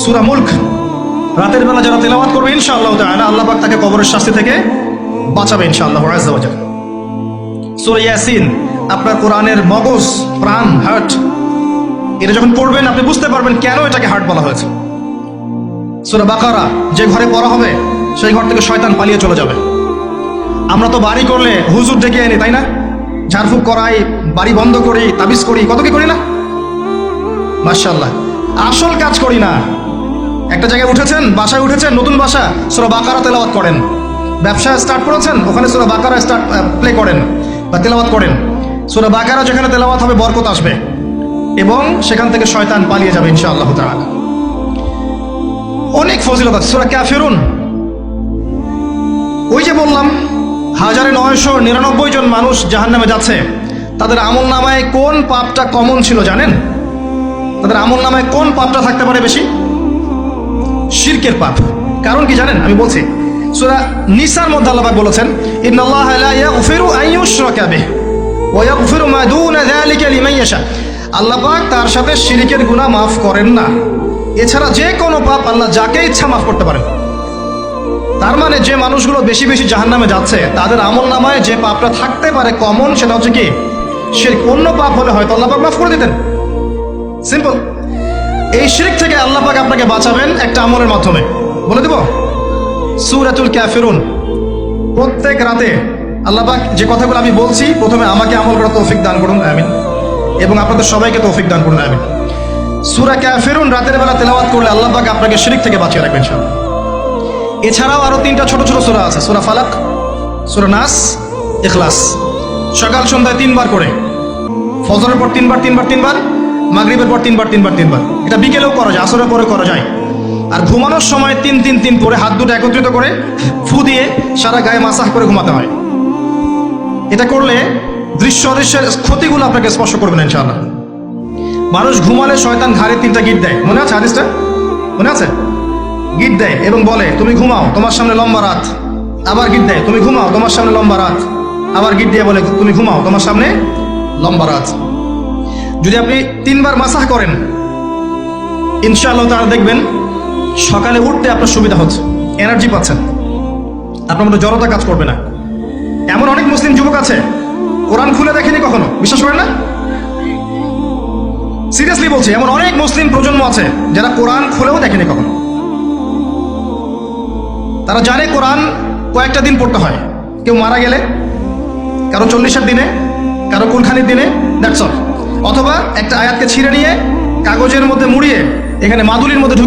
সূরা মুলক রাতের বেলা যারা তেলাওয়াত করবে ইনশাআল্লাহ তাআলা আল্লাহ পাক তাকে কবরের শাস্তি থেকে বাঁচাবে ইনশাআল্লাহ আযজা ওয়া জাল্লা। সূরা ইয়াসিন আপনার কোরআনের মগজ, প্রাণ, হার্ট, এটা যখন পড়বেন আপনি বুঝতে পারবেন কেন এটাকে হার্ট বলা হয়েছে। সূরা বাকারা যে ঘরে পড়া হবে সেই ঘর থেকে শয়তান পালিয়ে চলে যাবে। আমরা তো বাড়ি করলে হুজুর ডেকে এনে, তাই না? ঝাড়ফুঁক করাই, বাড়ি বন্ধ করি, তাবিজ করি, কত কি করি না? মাশাআল্লাহ, আসল কাজ করি না। একটা জায়গায় উঠেছেন, বাসায় উঠেছেন, নতুন বাসা, সূরা বাকারা তেলাওয়াত করেন। ব্যবসা স্টার্ট করেছেন, ওখানে সূরা বাকারা প্লে করেন বা তেলাওয়াত করেন। সূরা বাকারা যেখানে তেলাওয়াত হবে বরকত আসবে এবং সেখান থেকে শয়তান পালিয়ে যাবে ইনশাআল্লাহ তাআলা। অনেক ফজিলত আছে। সূরা কাফিরুন, ওই যে বললাম 1999 জন মানুষ জাহান্নামে যাচ্ছে, তাদের আমল নামায় কোন পাপটা কমন ছিল জানেন? তাদের আমল নামায় কোন পাপটা থাকতে পারে বেশি? শিরকের পাপ। কারণ কি জানেন? আমি বলছি, সূরা নিসার মধ্যে আল্লাহ পাক বলেছেন, ইন্নাল্লাহা লা ইয়াগফিরু আন ইউশরাকা বিহি ওয়া ইয়াগফিরু মা দুনা যালিকা লিমান ইয়াশা। আল্লাহ পাক তার সাথে শিরকের গুনাহ মাফ করেন না, এছাড়া যে কোনো পাপ আল্লাহ যাকে ইচ্ছা মাফ করতে পারেন। তার মানে যে মানুষগুলো বেশি বেশি জাহান্নামে যাচ্ছে তাদের আমল নামায় যে পাপটা থাকতে পারে কমন, সেটা হচ্ছে কি? শিরক। অন্য পাপ হলে হয়তো আল্লাহ পাক মাফ করে দিতেন। সিম্পল। এই শিরক থেকে আল্লাহ পাক আপনাকে বাঁচাবেন একটা আমলের মাধ্যমে। বলে দেব, সূরাতুল কাফিরুন প্রত্যেক রাতে আল্লাহ পাক যে কথাগুলো আমি বলছি, প্রথমে আমাকে আমল করার তৌফিক দান করুন, আমিন, এবং আপনাদের সবাইকে তৌফিক দান করুন, আমিন। সূরা কাফিরুন রাতের বেলা তেলাওয়াত করলে আল্লাহ পাক আপনাকে শিরক থেকে বাঁচিয়ে রাখবেন ইনশাআল্লাহ। এছাড়াও আরো 3টা ছোট ছোট সূরা আছে, সূরা ফালাক, সূরা নাস, ইখলাস। সকাল সন্ধ্যায় 3 বার করে, ফজরের পর 3 বার, মাগরিবের পর 3 বার। এটা বিকেলেও করা যায়, আসরের পরে করা যায়। আর ঘুমানোর সময় 3 করে হাত দুটো একত্রিত করে ফু দিয়ে সারা গায়ে মাসাজ করে ঘুমাতে হয়। এটা করলে দৃশ্য অদৃশ্যের ক্ষতিগুলো আপনাকে স্পর্শ করবে না ইনশাআল্লাহ। মানুষ ঘুমালে শয়তান ঘাড়ে 3টা গিট দেয়, মনে আছে হাদিসটা? মনে আছে? গিট দেয় এবং বলে, তুমি ঘুমাও, তোমার সামনে লম্বা রাত। আবার গিট দেয়, তুমি ঘুমাও, তোমার সামনে লম্বা রাত। আবার গিট দিয়ে বলে, তুমি ঘুমাও, তোমার সামনে লম্বা রাত। যদি আপনি 3 বার মাসাহ করেন ইনশাআল্লাহ তাআলা দেখবেন সকালে উঠতে আপনার সুবিধা হচ্ছে, এনার্জি পাচ্ছেন, আপনার মধ্যে জড়তা কাজ করবে না। এমন অনেক মুসলিম যুবক আছে কোরআন খুলে দেখেনি কখনো, বিশ্বাস করেন না? সিরিয়াসলি বলছি, এমন অনেক মুসলিম প্রজন্ম আছে যারা কোরআন খুলেও দেখেনি কখনো। তারা জানে কোরআন কয়েকটা দিন পড়তে হয়, কেউ মারা গেলে, কারো 40-এর দিনে, কারো কুলখানির দিনে, দ্যাটস অল। অথবা একটা আয়াতকে ছিঁড়ে নিয়ে কাগজের মধ্যে মুড়িয়ে এখানে মাদুলির মধ্যে ঢুকিয়ে